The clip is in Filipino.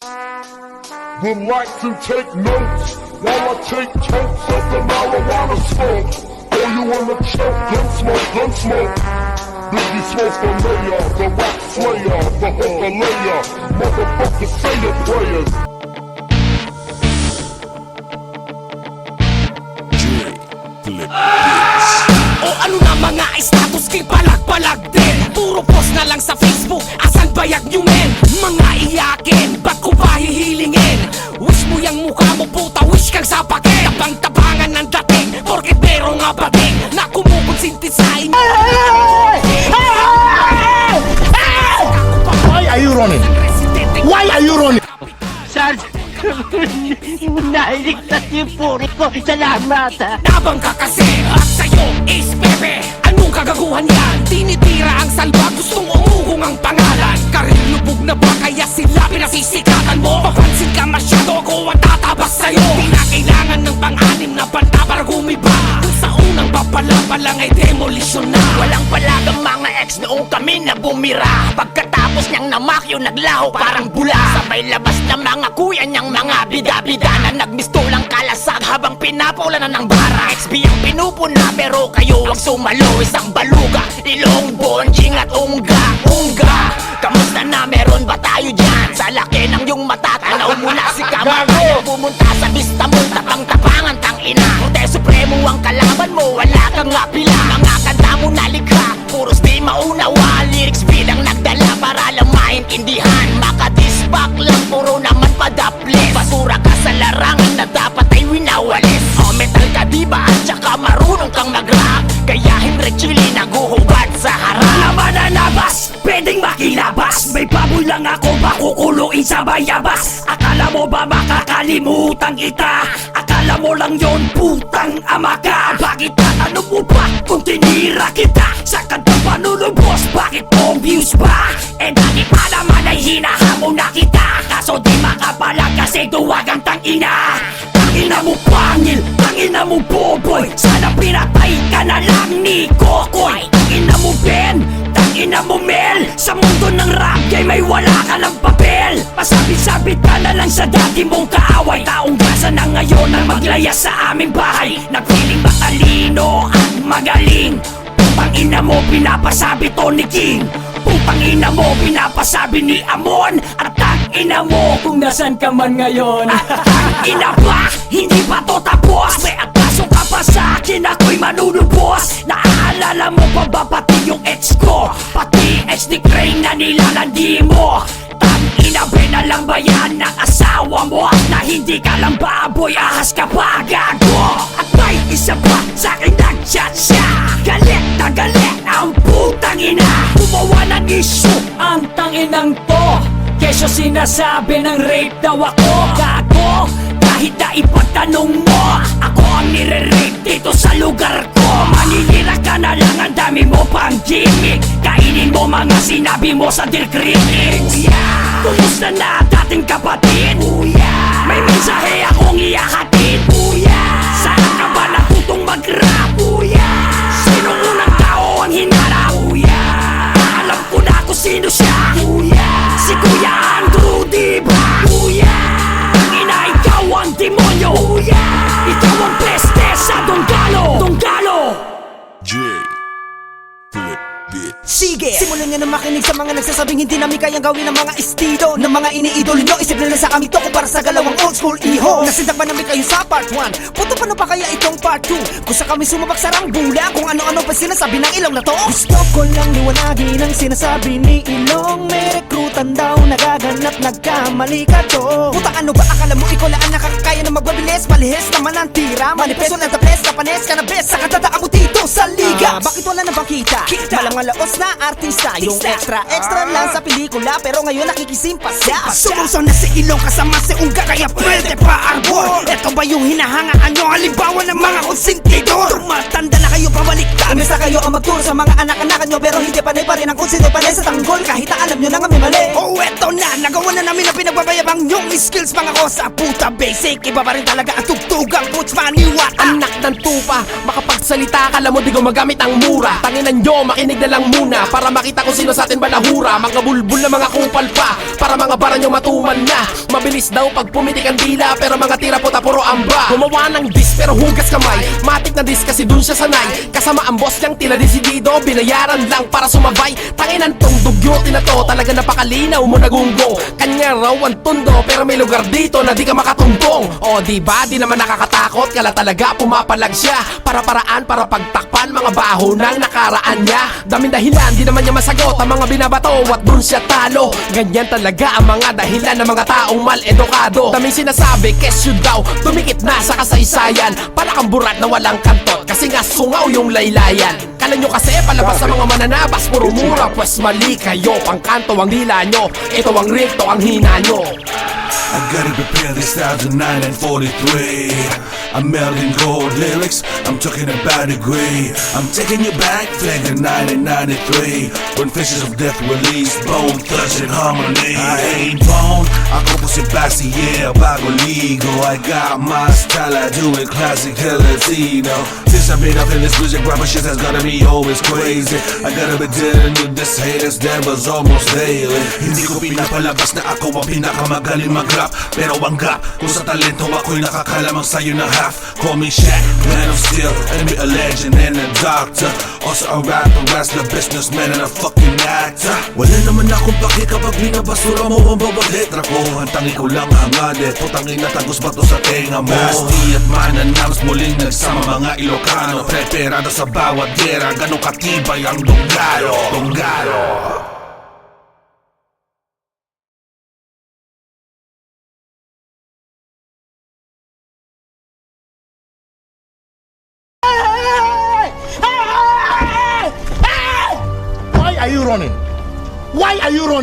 Relax and take notes while I take totes of the marijuana smoke. Oh, you wanna choke? Gun smoke, gun smoke. Biggie smokes the mayor, the rap slayer, the hooker layer. Motherfucker, say your prayers. O ano na mga status kay palag-palag din. Puro post na lang sa Facebook, asan bayag nyo men? Mga iyakin, ba't ko pa hihilingin? Wish mo yung mukha mo puta, wish kang sa pakin. Tabang-tabangan ng dating, porket meron nga bating na kumukonsinti sa inyo. Why are you running? Why are you running? Sarge, nailigtas yung puri ko. Salamat, ha? Nabang ka kasi at sa'yo is Pepe. Anong kagaguhan yan? Tinitira ang salba, gustong umugong ang pangalan. Karilubog na ba kaya sila pinasisikatan mo? Papansin ka masyado, ako ang tatabas sa'yo. Di na kailangan ng pang-anim na banta para gumiba. Kung sa unang papala pa lang ay demolition na. Walang palagang mga ex noong kami na bumira. Pagkatapos niyang namakyo, naglaho parang bula. Sabay labas na mga kuya niyang mga bida-bida na nagmistulang kalasag habang pinapula na ng bara. XB ang pinupuna pero kayo ang sumalo. Isang baluga, ilong, bonjing at unga. Kamusta na, meron ba tayo dyan? Sa laki ng yung mata, tanaw mo na si Kama. Ayaw pumunta sa bista mo, tapang-tapangan tangina. Korte Supremo ang kalaban mo, wala kang apila. Mga kanta mo nalikha, puros di maunawa. Lyrics bilang nagdala para lang maintindihan. Makadisbak lang, puro naman padaplis. Basura ka sa larangan na dapat ay winawalis. O metal ka diba at saka marunong kang mag-rap. Kaya Henry Chili naguhubad sa harap. Naman na nabas, pwedeng makilabas. May baboy lang ako, makukuluin sa bayabas. Akala mo ba makakalimutan kita? Akala mo lang yon putang ama ka. Bakit tatanong mo ba kung tinira kita? Sa kantang panulubos, bakit pong views ba? Eh dati pa naman ay hinahamon na kita. Kaso di makapalag kasi duwag ang tangina. Tangina mo pangil, tangina mo boboy. Sana pinatay ka na lang ni Kokoy. Tangina mo Ben, tangina mo Mel. Sa mundo ng rap game may wala ka lang papel. Pasabit-sabit ka na lang sa dati mong kaaway. Taong gasa na ngayon ang maglaya sa aming bahay. Nagpiling matalino at magaling. Putang ina mo pinapasabi to ni King. Putang ina mo pinapasabi ni Amon. At ang ina mo kung nasan ka man ngayon. At ang ina ba, hindi pa to tapos. May atraso ka pa sa akin, ako'y manunubos. Naaalala mo pa ba pati yung ex ko? Pati HD Crane na nilalandi mo. Tangina ba na lang ba yan ng asawa mo? Na hindi ka lang baboy, ahas ka pa gago. At may isa pa sa akin nag-chat siya. Galit na galit ang putang ina. Gumawa ng issue ang tanginang to. Kesyo sinasabi ng rape daw ako. Gago, kahit na ipagtanong mo, ako ang nire-rape dito sa lugar ko. Maninira ka na lang, ang dami mo pang gimmick. Kainin mo mga sinabi mo sa Dear Critics. Kumusta na dating kapatid? May mensahe akong iyahatid. Saan ka ba natutong mag-rap? Sinong unang tao ang hinarap? Alam ko na kung sino siya. Si Kuya Andrew, diba? Tangina, ikaw ang demonyo. Ikaw ang peste sa Donggalo. Sige! Simulan niya na makinig sa mga nagsasabing hindi namin kayang gawin ng mga estilo ng mga iniidolo nyo. Isip nila sa kami to kung para sa galawang old school iho. Nasindak ba namin kayo sa part 1? Puto paano pa kaya itong part 2? Kung sa kami sumabak sa rangbula, kung ano-ano pa sinasabi ng ilong na to. Gusto ko lang liwanagin ang sinasabi ni Ilong. May rekrutan daw nagaganap, nagkamali ka to. Puta ano ba akala mo ikaw lang nakakakaya na magbabilis? Palihis naman ang tira, manipeso na tapes, kapanes ka na best. Sa katadaan mo dito sa liga. Bakit wala na bang kita? Malang malaos na artista. Yung extra lang sa pelikula, pero ngayon nakikisimpa siya. Sumuso na si Ilong kasama si Unga, kaya pwede pa arbor. Ito ba yung hinahangaan nyo? Halimbawa ng mga konsentidor. Tumatanda na kayo, pabaliktad. Umisa kayo ang magturo sa mga anak-anakan nyo, pero hindi panay pa rin ang konsente panay sa tanggol. Kahit na alam nyo na nga may mali. Oh, eto na, nagawa na namin ang pinagbabayabang yung skills. Mga ko sa puta basic, iba pa rin talaga ang tugtugang puts maniwat. Anak ng tupa, makapagsalita ka lang mo di gumagamit ang mura. Tanginan nyo, makinig na lang muna para makita kung sino sa atin balahura. Mga bulbul na mga kupal pa, para mga bara nyo matuman na. Mabilis daw pag pumitik ang dila, pero mga tira po puro amba. Gumawa ng dis pero hugas kamay, matik na dis kasi dun siya sanay. Kasama ang boss niyang tila desidido, binayaran lang para sumabay. Tanginan tong dugyoti na to, talaga napakalinaw mo nagunggo. Kanya raw ang tundo, pero may lugar dito na di ka makatumbong. O diba, di naman nakakatakot, kala talaga pumapalag siya. Para-paraan, para pagtakpan mga baho ng nakaraan niya. Daming dahilan, di naman niya masagot ang mga binabato at dun siya talo. Ganyan talaga ang mga dahilan ng mga taong mal-edukado. Daming sinasabi, kesyo daw, tumikit na sa kasaysayan. Para kang burat na walang kantot, kasi nga sungaw yung laylayan. Kala nyo kasi palabas sa mga mananabas, puro mura, pues mali kayo. Pangkanto ang dila nyo, ito ang rikto ang hina nyo. I gotta prepare this 1943. I'm melting gold lyrics, I'm talking about a degree. I'm taking you back, figure 1993. When Fishes of Death released, Bone Thugs in Harmony. I ain't bone, ako po si Baxi, yeah, bago ligo. I got my style, I do it classic, hell Latino. Since I've been up in this music, rapper shit has gotta be always crazy. I gotta be dealing with this haters, that was almost daily. Hindi ko pinapalabas na ako ang pinakamagaling mag-rap, pero ang gap, kung sa talento ako'y nakakalamang sa'yo na half. Call me Shaq, man of steel, and be a legend and a doctor. Also a rapper, wrestler, businessman, and a fucking actor. Wala naman akong paki kapag binabasura mo ang bawat letra ko. Ang tangi ko lang hangadet, putangin na tagos ba to sa tenga mo? Basti at mananams muling nagsama mga Ilocano. Preparado sa bawat gera, ganong katibay ang Donggalo. Donggalo. Why are you running? Why are you running?